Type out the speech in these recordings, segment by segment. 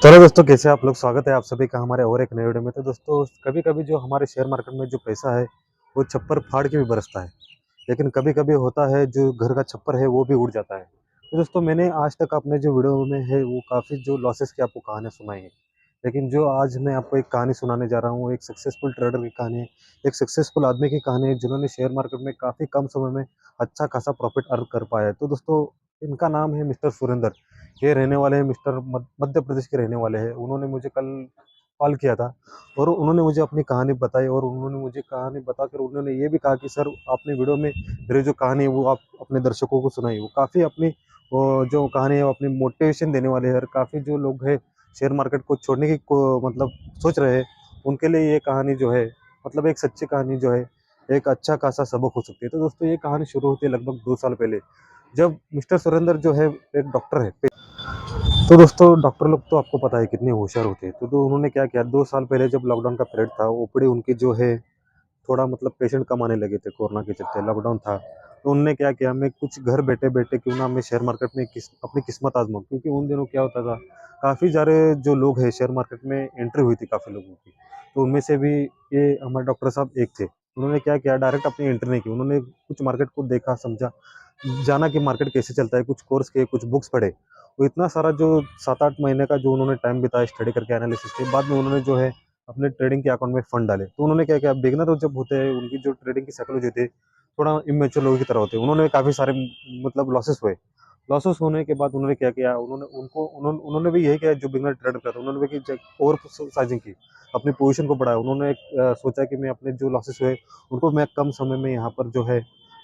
चलो दोस्तों, कैसे आप लोग? स्वागत है आप सभी का हमारे और एक नए वीडियो में। तो दोस्तों, कभी-कभी जो हमारे शेयर मार्केट में जो पैसा है, वो छप्पर फाड़ के भी बरसता है। लेकिन कभी-कभी होता है जो घर का छप्पर है वो भी उड़ जाता है। तो दोस्तों, मैंने आज तक अपने जो वीडियो में है वो काफ़ी जो लॉसेस की आपको कहानियाँ सुनाई हैं। लेकिन जो आज मैं आपको एक कहानी सुनाने जा रहा हूँ, एक सक्सेसफुल ट्रेडर की कहानी है, एक सक्सेसफुल आदमी की कहानी है जिन्होंने शेयर मार्केट में काफ़ी कम समय में अच्छा खासा प्रॉफ़िट अर्न कर पाया है। तो दोस्तों, इनका नाम है मिस्टर सुरेंद्र। ये रहने वाले हैं मिस्टर मध्य प्रदेश के रहने वाले हैं। उन्होंने मुझे कल कॉल किया था और उन्होंने मुझे अपनी कहानी बताई और उन्होंने मुझे कहानी बताकर उन्होंने ये भी कहा कि सर, आपने वीडियो में मेरी जो कहानी है वो आप अपने दर्शकों को सुनाई। वो काफ़ी अपनी वो जो कहानी है वो अपनी मोटिवेशन देने वाली है और काफ़ी जो लोग हैं शेयर मार्केट को छोड़ने की को मतलब सोच रहे हैं, उनके लिए ये कहानी जो है मतलब एक सच्ची कहानी जो है, एक अच्छा खासा सबक हो सकती है। तो दोस्तों, ये कहानी शुरू होती है लगभग 2 साल पहले, जब मिस्टर सुरेंद्र जो है एक डॉक्टर है। तो दोस्तों, डॉक्टर लोग तो आपको पता है कितने होशियार होते हैं। तो उन्होंने क्या किया, 2 साल पहले जब लॉकडाउन का पीरियड था, ओपीडी उनकी जो है थोड़ा मतलब पेशेंट कम आने लगे थे, कोरोना के चलते लॉकडाउन था। तो उन्होंने क्या किया, मैं कुछ घर बैठे-बैठे क्यों ना मैं शेयर मार्केट में अपनी किस्मत आज़माऊँ, क्योंकि उन दिनों क्या होता था, काफ़ी सारे जो लोग हैं शेयर मार्केट में एंट्री हुई थी काफ़ी लोगों की। तो उनमें से भी ये हमारे डॉक्टर साहब एक थे। उन्होंने क्या किया, डायरेक्ट अपनी एंट्री नहीं की। उन्होंने कुछ मार्केट को देखा, समझा, जाना कि मार्केट कैसे चलता है, कुछ कोर्स किए, कुछ बुक्स पढ़े। तो इतना सारा जो 7-8 महीने का जो उन्होंने टाइम बिताया स्टडी करके एनालिसिस के बाद में उन्होंने जो है अपने ट्रेडिंग के अकाउंट में फंड डाले। तो उन्होंने क्या किया, बिगिनर जब होते हैं उनकी जो ट्रेडिंग की साइकोलॉजी होती है, थोड़ा इमैच्योर लोगों की तरह होते हैं। उन्होंने काफ़ी सारे मतलब लॉसेस हुए। लॉसेस होने के बाद उन्होंने क्या किया, उन्होंने भी यही किया जो बिगिनर ट्रेडर करता है। उन्होंने भी कि ओवर साइजिंग की, अपनी पोजीशन को बढ़ाया। उन्होंने सोचा कि मैं अपने जो लॉसेस हुए उनको मैं कम समय में यहाँ पर जो है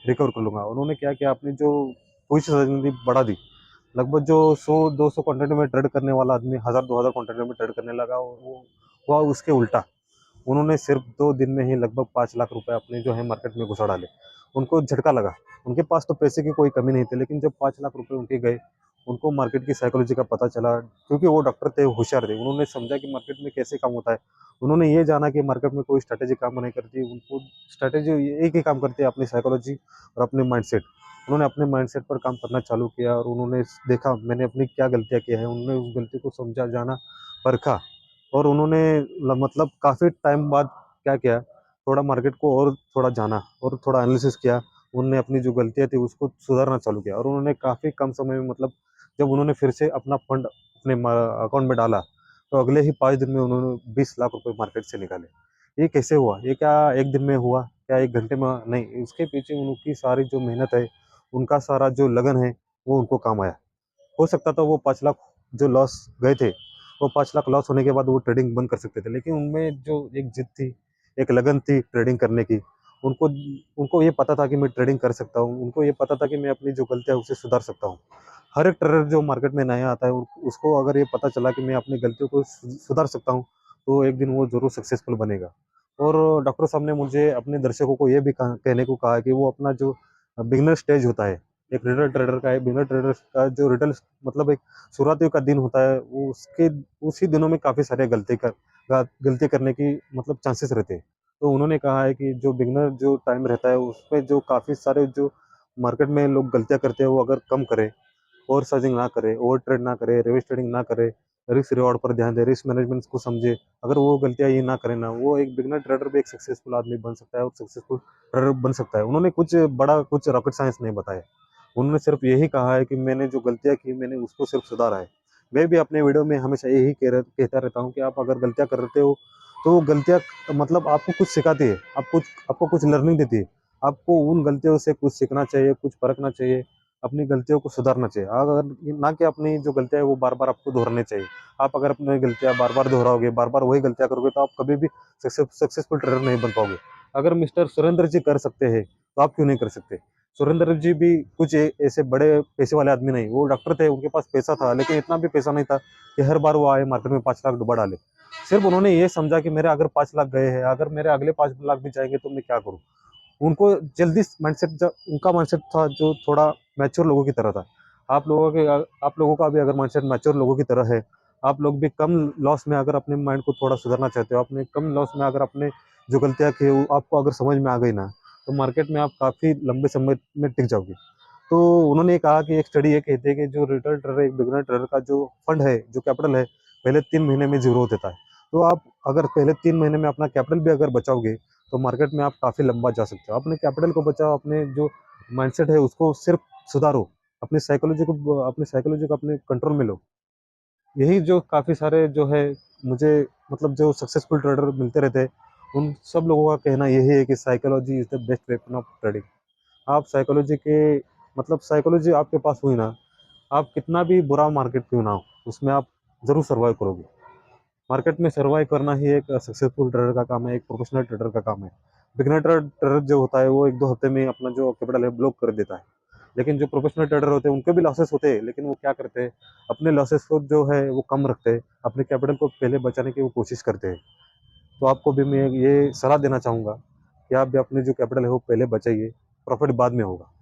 रिकवर कर लूँगा। उन्होंने क्या किया, अपनी जो पोजीशन साइजिंग थी बढ़ा दी। लगभग जो 100-200 कंटेंट में ट्रेड करने वाला आदमी 1000-2000 कंटेंट में ट्रेड करने लगा, वो हुआ उसके उल्टा। उन्होंने सिर्फ 2 दिन में ही लगभग 5 लाख रुपए अपने जो है मार्केट में घुसा डाले। उनको झटका लगा। उनके पास तो पैसे की कोई कमी नहीं थी, लेकिन जब 5 लाख रुपए उनके गए, उनको मार्केट की साइकोलॉजी का पता चला, क्योंकि वो डॉक्टर थे, होशियार थे। उन्होंने समझा कि मार्केट में कैसे काम होता है। उन्होंने ये जाना कि मार्केट में कोई स्ट्रैटेजी काम नहीं करती, उनको स्ट्रैटेजी एक ही काम करती है, अपनी साइकोलॉजी और अपने माइंडसेट। उन्होंने अपने माइंडसेट पर काम करना चालू किया और उन्होंने देखा मैंने अपनी क्या गलतियाँ की हैं। उन्होंने उस गलती को समझा, जाना, परखा और उन्होंने मतलब काफ़ी टाइम बाद क्या किया, थोड़ा मार्केट को और थोड़ा जाना और थोड़ा एनालिसिस किया। उन्होंने अपनी जो गलतियाँ थी उसको सुधारना चालू किया और उन्होंने काफ़ी कम समय में मतलब जब उन्होंने फिर से अपना फंड अपने अकाउंट में डाला, तो अगले ही 5 दिन में उन्होंने 20 लाख रुपए मार्केट से निकाले। ये कैसे हुआ? ये क्या एक दिन में हुआ? क्या 1 घंटे में? नहीं, उसके पीछे उनकी सारी जो मेहनत है, उनका सारा जो लगन है, वो उनको काम आया। हो सकता था वो 5 लाख जो लॉस गए थे, वो 5 लाख लॉस होने के बाद वो ट्रेडिंग बंद कर सकते थे। लेकिन उनमें जो एक जिद थी, एक लगन थी ट्रेडिंग करने की, उनको उनको ये पता था कि मैं ट्रेडिंग कर सकता हूँ। उनको ये पता था कि मैं अपनी जो गलतियाँ है उसे सुधार सकता हूँ। हर एक ट्रेडर जो मार्केट में नया आता है उसको अगर ये पता चला कि मैं अपनी गलतियों को सुधार सकता हूँ, तो एक दिन वो ज़रूर सक्सेसफुल बनेगा। और डॉक्टर साहब ने मुझे अपने दर्शकों को ये भी कहने को कहा कि वो अपना जो बिगिनर स्टेज होता है, एक रिटेल ट्रेडर का है, बिगिनर ट्रेडर का जो रिटेल मतलब एक शुरुआती का दिन होता है, वो उसके उसी दिनों में काफ़ी सारे गलती करने की मतलब चांसेस रहते हैं। तो उन्होंने कहा है कि जो बिगिनर जो टाइम रहता है उसमें जो काफ़ी सारे जो मार्केट में लोग गलतियाँ करते हैं वो अगर कम करें, ओवर सर्चिंग ना करे, ओवर ट्रेड ना करे, रिवर्स ट्रेडिंग ना करे, रिस्क रिवॉर्ड पर ध्यान दे, रिस्क मैनेजमेंट को समझे। अगर वो गलतियाँ ये ना करे ना, वो एक बिगिनर ट्रेडर भी एक सक्सेसफुल आदमी बन सकता है और सक्सेसफुल ट्रेडर बन सकता है। उन्होंने कुछ बड़ा कुछ रॉकेट साइंस नहीं बताया। उन्होंने सिर्फ यही कहा है कि मैंने जो गलतियाँ की मैंने उसको सिर्फ सुधारा है। मैं भी अपने वीडियो में हमेशा यही कहता रहता हूँ कि आप अगर गलतियाँ करते हो, तो वो गलतियाँ मतलब आपको कुछ सिखाती है, आपको कुछ लर्निंग देती है। आपको उन गलतियों से कुछ सीखना चाहिए, कुछ परखना चाहिए, अपनी गलतियों को सुधारना चाहिए। अगर ना कि अपनी जो गलतियाँ है वो बार-बार आपको दोहरानी चाहिए। आप अगर अपनी गलतियाँ बार-बार दोहराओगे, बार-बार वही गलतियाँ करोगे तो आप कभी भी सक्सेसफुल ट्रेडर नहीं बन पाओगे। अगर मिस्टर सुरेंद्र जी कर सकते हैं, तो आप क्यों नहीं कर सकते? सुरेंद्र जी भी कुछ ऐसे बड़े पैसे वाले आदमी नहीं, वो डॉक्टर थे, उनके पास पैसा था, लेकिन इतना भी पैसा नहीं था कि हर बार वो आए मार्केट में 5 लाख डुबा डाले। सिर्फ उन्होंने ये समझा कि मेरे अगर 5 लाख गए हैं, अगर मेरे अगले 5 लाख भी जाएँगे तो मैं क्या करूँ? उनको जल्दी माइंडसेट उनका माइंडसेट था जो थोड़ा मैच्योर लोगों की तरह था। आप लोगों का भी अगर माइंडसेट मैच्योर लोगों की तरह है, आप लोग भी कम लॉस में अगर अपने माइंड को थोड़ा सुधारना चाहते हो, अपने कम लॉस में अगर अपने जो गलतियाँ की वो आपको अगर समझ में आ गई ना, तो मार्केट में आप काफ़ी लंबे समय में टिक जाओगे। तो उन्होंने कहा कि एक स्टडी ये कहती है कि जो रिटेल ट्रेडर एक बिगिनर ट्रेडर का जो फंड है, जो कैपिटल है, पहले 3 महीने में ज़ीरो देता है। तो आप अगर पहले 3 महीने में अपना कैपिटल भी अगर बचाओगे, तो मार्केट में आप काफ़ी लंबा जा सकते हो। अपने कैपिटल को बचाओ, अपने जो माइंडसेट है उसको सिर्फ़ सुधारो, अपनी साइकोलॉजी को अपने कंट्रोल में लो। यही जो काफ़ी सारे जो है मुझे मतलब जो सक्सेसफुल ट्रेडर मिलते रहते हैं, उन सब लोगों का कहना यही है कि psychology is the best weapon of trading. आप साइकोलॉजी के मतलब साइकोलॉजी आपके पास हुई ना, आप कितना भी बुरा मार्केट क्यों ना हो, उसमें आप ज़रूर सर्वाइव करोगे। मार्केट में सर्वाइव करना ही एक सक्सेसफुल ट्रेडर का काम है, एक प्रोफेशनल ट्रेडर का काम है। बिगिनर ट्रेडर जो होता है वो 1-2 हफ्ते में अपना जो कैपिटल है ब्लॉक कर देता है। लेकिन जो प्रोफेशनल ट्रेडर होते हैं उनके भी लॉसेस होते हैं, लेकिन वो क्या करते हैं, अपने लॉसेस को जो है वो कम रखते हैं, अपने कैपिटल को पहले बचाने की वो कोशिश करते हैं। तो आपको भी मैं ये सलाह देना चाहूँगा कि आप भी अपने जो कैपिटल है वो पहले बचाइए, प्रॉफ़िट बाद में होगा।